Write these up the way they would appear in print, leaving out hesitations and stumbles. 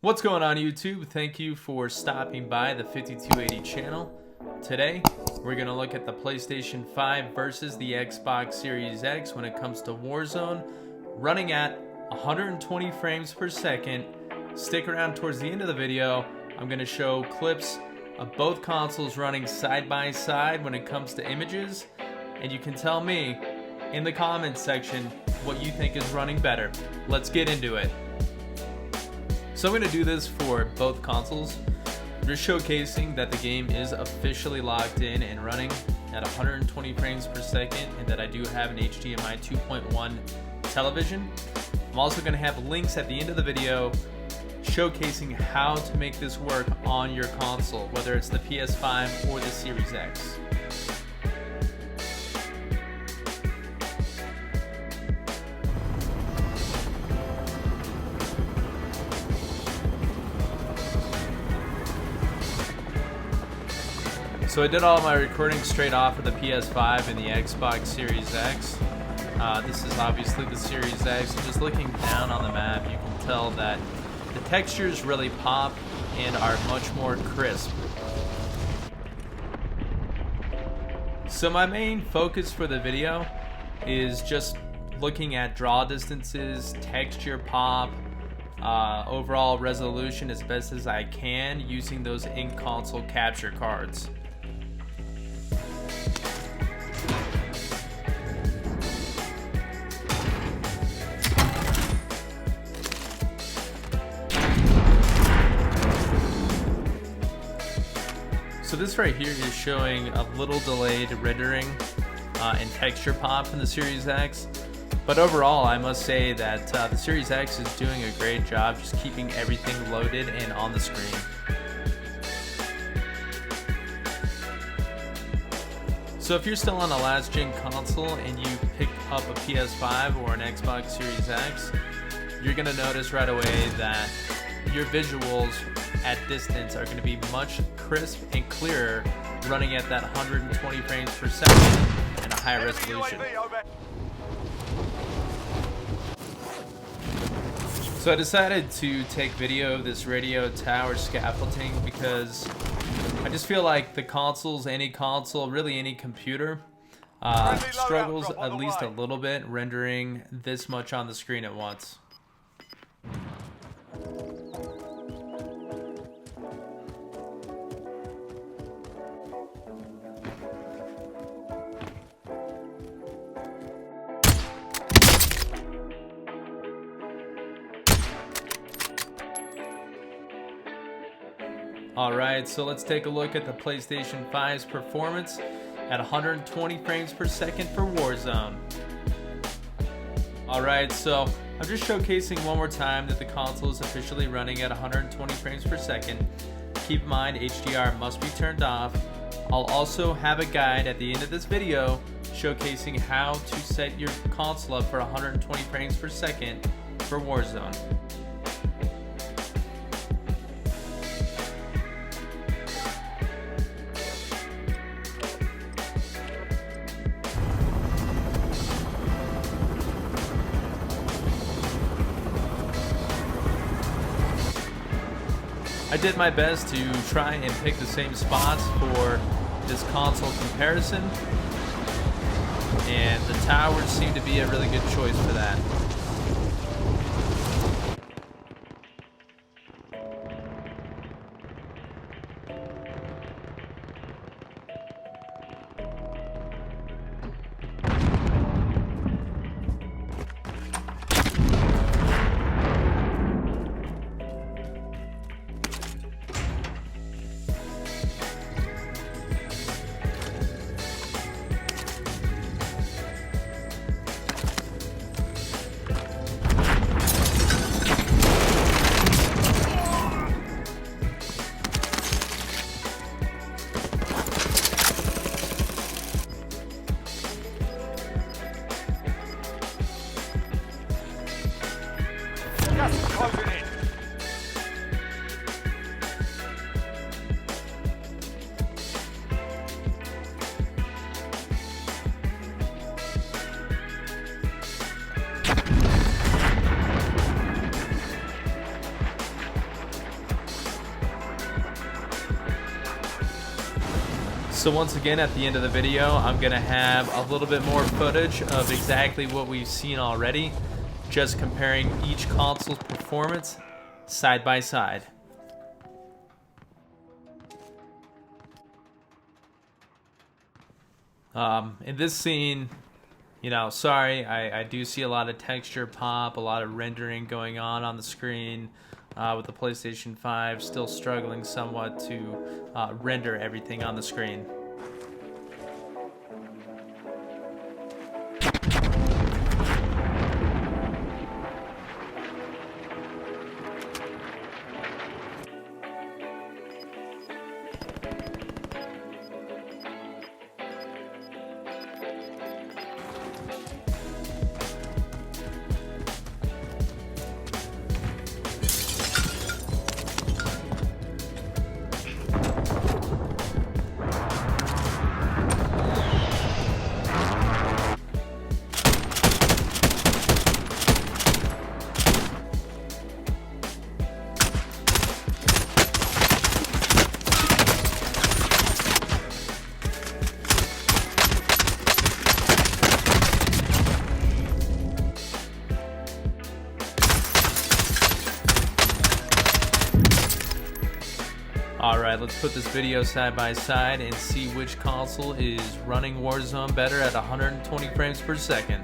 What's going on YouTube? Thank you for stopping by the 5280 channel. Today, we're going to look at the PlayStation 5 versus the Xbox Series X when it comes to Warzone, running at 120 frames per second. Stick around towards the end of the video. I'm going to show clips of both consoles running side by side when it comes to images, and you can tell me in the comments section what you think is running better. Let's get into it. So I'm going to do this for both consoles. I'm just showcasing that the game is officially locked in and running at 120 frames per second, and that I do have an HDMI 2.1 television. I'm also going to have links at the end of the video showcasing how to make this work on your console, whether it's the PS5 or the Series X. So I did all my recording straight off of the PS5 and the Xbox Series X. This is obviously the Series X. Just looking down on the map, you can tell that the textures really pop and are much more crisp. So my main focus for the video is just looking at draw distances, texture pop, overall resolution as best as I can using those in-console capture cards. So this right here is showing a little delayed rendering and texture pop in the Series X. But overall, I must say that the Series X is doing a great job just keeping everything loaded and on the screen. So if you're still on a last gen console and you pick up a PS5 or an Xbox Series X, you're going to notice right away that your visuals at distance are going to be much crisp and clearer, running at that 120 frames per second and a high resolution. So I decided to take video of this radio tower scaffolding because I just feel like the consoles, any console, really any computer, struggles at least a little bit rendering this much on the screen at once. Alright, so let's take a look at the PlayStation 5's performance at 120 frames per second for Warzone. Alright, so I'm just showcasing one more time that the console is officially running at 120 frames per second. Keep in mind, HDR must be turned off. I'll also have a guide at the end of this video showcasing how to set your console up for 120 frames per second for Warzone. I did my best to try and pick the same spots for this console comparison, and the towers seem to be a really good choice for that. Closing in. So once again, at the end of the video, I'm gonna have a little bit more footage of exactly what we've seen already, just comparing each console's performance side by side. In this scene, you know, sorry, I do see a lot of texture pop, a lot of rendering going on the screen, with the PlayStation 5 still struggling somewhat to render everything on the screen. Alright, let's put this video side by side and see which console is running Warzone better at 120 frames per second.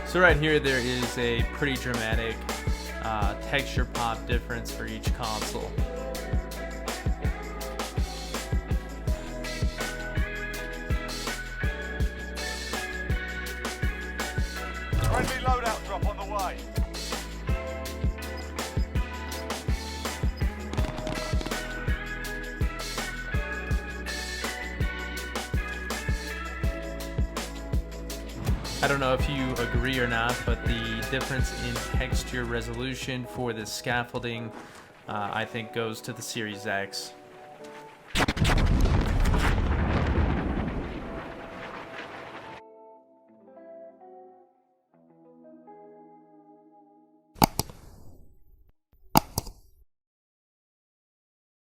So right here there is a pretty dramatic texture pop difference for each console. Friendly loadout drop on the way. I don't know if you agree or not, but the difference in texture resolution for the scaffolding I think goes to the Series X.